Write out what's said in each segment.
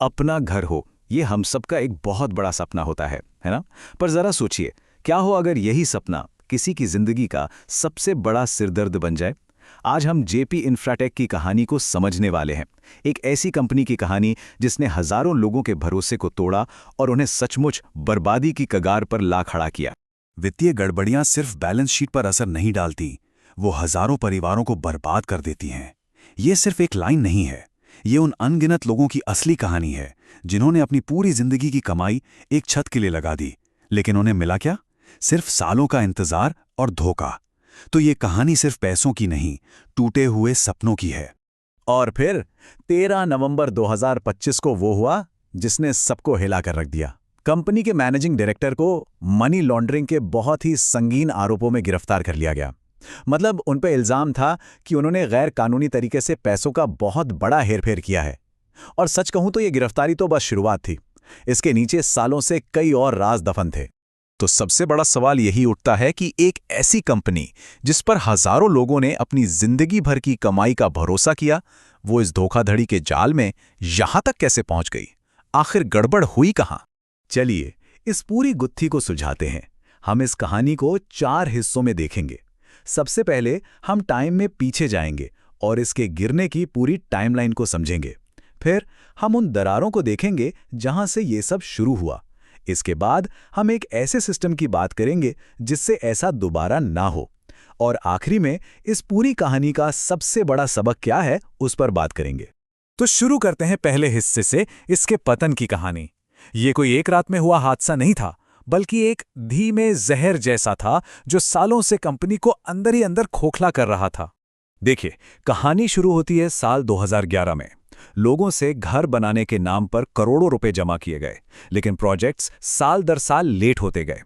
अपना घर हो, ये हम सबका एक बहुत बड़ा सपना होता है ना? पर जरा सोचिए, क्या हो अगर यही सपना किसी की जिंदगी का सबसे बड़ा सिरदर्द बन जाए? आज हम जेपी इंफ्राटेक की कहानी को समझने वाले हैं। एक ऐसी कंपनी की कहानी जिसने हजारों लोगों के भरोसे को तोड़ा और उन्हें सचमुच बर्बादी की कगार पर ला खड़ा किया। वित्तीय गड़बड़ियां सिर्फ बैलेंस शीट पर असर नहीं डालती, वो हजारों परिवारों को बर्बाद कर देती हैं। ये सिर्फ एक लाइन नहीं है, ये उन अनगिनत लोगों की असली कहानी है जिन्होंने अपनी पूरी जिंदगी की कमाई एक छत के लिए लगा दी, लेकिन उन्हें मिला क्या? सिर्फ सालों का इंतजार और धोखा। तो ये कहानी सिर्फ पैसों की नहीं, टूटे हुए सपनों की है। और फिर 13 नवंबर 2025 को वो हुआ जिसने सबको हिला कर रख दिया। कंपनी के मैनेजिंग डायरेक्टर को मनी लॉन्ड्रिंग के बहुत ही संगीन आरोपों में गिरफ्तार कर लिया गया। मतलब उन पर इल्जाम था कि उन्होंने गैर कानूनी तरीके से पैसों का बहुत बड़ा हेरफेर किया है। और सच कहूं तो ये गिरफ्तारी तो बस शुरुआत थी। इसके नीचे सालों से कई और राज दफन थे। तो सबसे बड़ा सवाल यही उठता है कि एक ऐसी कंपनी जिस पर हजारों लोगों ने अपनी जिंदगी भर की कमाई का भरोसा किया, वो इस धोखाधड़ी के जाल में यहां तक कैसे पहुंच गई? आखिर गड़बड़ हुई कहां? चलिए इस पूरी गुत्थी को सुलझाते हैं। हम इस कहानी को 4 हिस्सों में देखेंगे। सबसे पहले हम टाइम में पीछे जाएंगे और इसके गिरने की पूरी टाइमलाइन को समझेंगे। फिर हम उन दरारों को देखेंगे जहां से ये सब शुरू हुआ। इसके बाद हम एक ऐसे सिस्टम की बात करेंगे जिससे ऐसा दोबारा ना हो। और आखिरी में इस पूरी कहानी का सबसे बड़ा सबक क्या है, उस पर बात करेंगे। तो शुरू करते हैं पहले हिस्से से, इसके पतन की कहानी। ये कोई एक रात में हुआ हादसा नहीं था, बल्कि एक धीमे जहर जैसा था जो सालों से कंपनी को अंदर ही अंदर खोखला कर रहा था। देखिए, कहानी शुरू होती है साल 2011 में। लोगों से घर बनाने के नाम पर करोड़ों रुपए जमा किए गए, लेकिन प्रोजेक्ट्स साल दर साल लेट होते गए।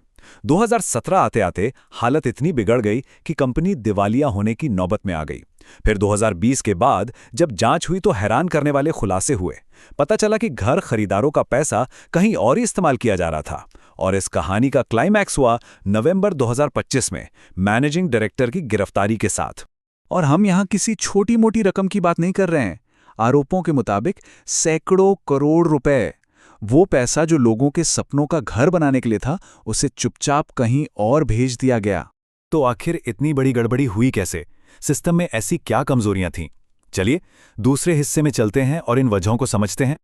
2017 आते आते हालत इतनी बिगड़ गई कि कंपनी दिवालिया होने की नौबत में आ गई। फिर 2020 के बाद जब जांच हुई तो हैरान करने वाले खुलासे हुए। पता चला कि घर खरीदारों का पैसा कहीं और ही इस्तेमाल किया जा रहा था। और इस कहानी का क्लाइमैक्स हुआ नवंबर 2025 में मैनेजिंग डायरेक्टर की गिरफ्तारी के साथ। और हम यहां किसी छोटी मोटी रकम की बात नहीं कर रहे हैं। आरोपों के मुताबिक सैकड़ों करोड़ रुपए, वो पैसा जो लोगों के सपनों का घर बनाने के लिए था, उसे चुपचाप कहीं और भेज दिया गया। तो आखिर इतनी बड़ी गड़बड़ी हुई कैसे? सिस्टम में ऐसी क्या कमजोरियां थीं? चलिए दूसरे हिस्से में चलते हैं और इन वजहों को समझते हैं।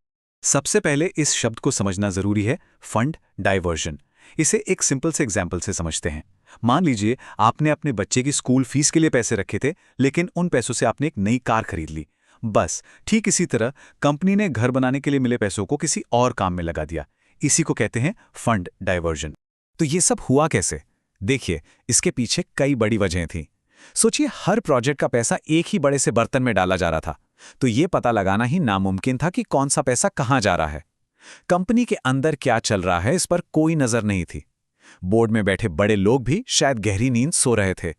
सबसे पहले इस शब्द को समझना जरूरी है, फंड डाइवर्जन। इसे एक सिंपल से एग्जाम्पल से समझते हैं। मान लीजिए आपने अपने बच्चे की स्कूल फीस के लिए पैसे रखे थे, लेकिन उन पैसों से आपने एक नई कार खरीद ली। बस ठीक इसी तरह कंपनी ने घर बनाने के लिए मिले पैसों को किसी और काम में लगा दिया। इसी को कहते हैं फंड डाइवर्जन। तो ये सब हुआ कैसे? देखिए, इसके पीछे कई बड़ी वजहें थीं। सोचिए, हर प्रोजेक्ट का पैसा एक ही बड़े से बर्तन में डाला जा रहा था, तो ये पता लगाना ही नामुमकिन था कि कौन सा पैसा कहां जा रहा है। कंपनी के अंदर क्या चल रहा है, इस पर कोई नजर नहीं थी। बोर्ड में बैठे बड़े लोग भी शायद गहरी नींद सो रहे थे।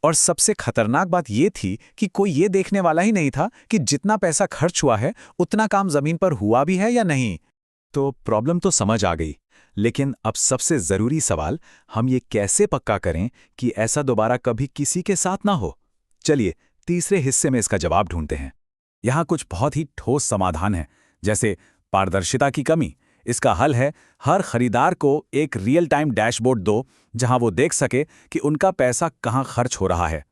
और सबसे खतरनाक बात यह थी कि कोई ये देखने वाला ही नहीं था कि जितना पैसा खर्च हुआ है उतना काम जमीन पर हुआ भी है या नहीं। तो प्रॉब्लम तो समझ आ गई, लेकिन अब सबसे जरूरी सवाल, हम ये कैसे पक्का करें कि ऐसा दोबारा कभी किसी के साथ ना हो? चलिए तीसरे हिस्से में इसका जवाब ढूंढते हैं। यहां कुछ बहुत ही ठोस समाधान है, जैसे पारदर्शिता की कमी। इसका हल है, हर खरीदार को एक रियल टाइम डैशबोर्ड दो जहां वो देख सके कि उनका पैसा कहां खर्च हो रहा है।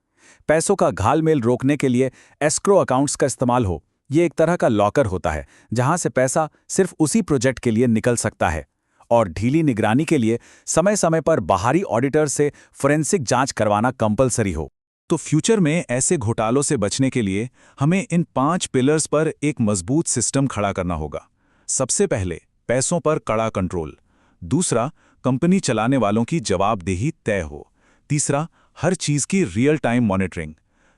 पैसों का घालमेल रोकने के लिए एस्क्रो अकाउंट्स का इस्तेमाल हो। ये एक तरह का लॉकर होता है जहां से पैसा सिर्फ उसी प्रोजेक्ट के लिए निकल सकता है। और ढीली निगरानी के लिए समय समय पर बाहरी ऑडिटर से फोरेंसिक जांच करवाना कंपलसरी हो। तो फ्यूचर में ऐसे घोटालों से बचने के लिए हमें इन 5 पिलर्स पर एक मजबूत सिस्टम खड़ा करना होगा। सबसे पहले, पैसों पर कड़ा कंट्रोल। दूसरा, कंपनी चलाने वालों की जवाबदेही तय हो। तीसरा, हर चीज की रियल टाइम मॉनिटरिंग।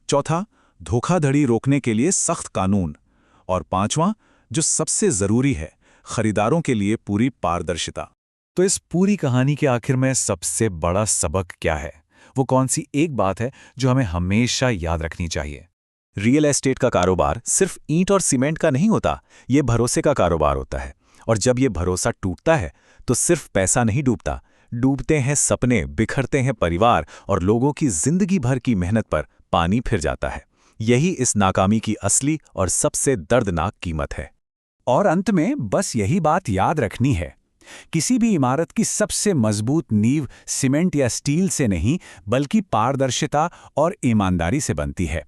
चौथा, धोखाधड़ी रोकने के लिए सख्त कानून। और पांचवां, जो सबसे जरूरी है, खरीदारों के लिए पूरी पारदर्शिता। तो इस पूरी कहानी के आखिर में सबसे बड़ा सबक क्या है? वो कौन सी एक बात है जो हमें हमेशा याद रखनी चाहिए? रियल एस्टेट का कारोबार सिर्फ ईंट और सीमेंट का नहीं होता, ये भरोसे का कारोबार होता है। और जब ये भरोसा टूटता है तो सिर्फ पैसा नहीं डूबता, डूबते हैं सपने, बिखरते हैं परिवार, और लोगों की जिंदगी भर की मेहनत पर पानी फिर जाता है। यही इस नाकामी की असली और सबसे दर्दनाक कीमत है। और अंत में बस यही बात याद रखनी है, किसी भी इमारत की सबसे मजबूत नींव सीमेंट या स्टील से नहीं बल्कि पारदर्शिता और ईमानदारी से बनती है।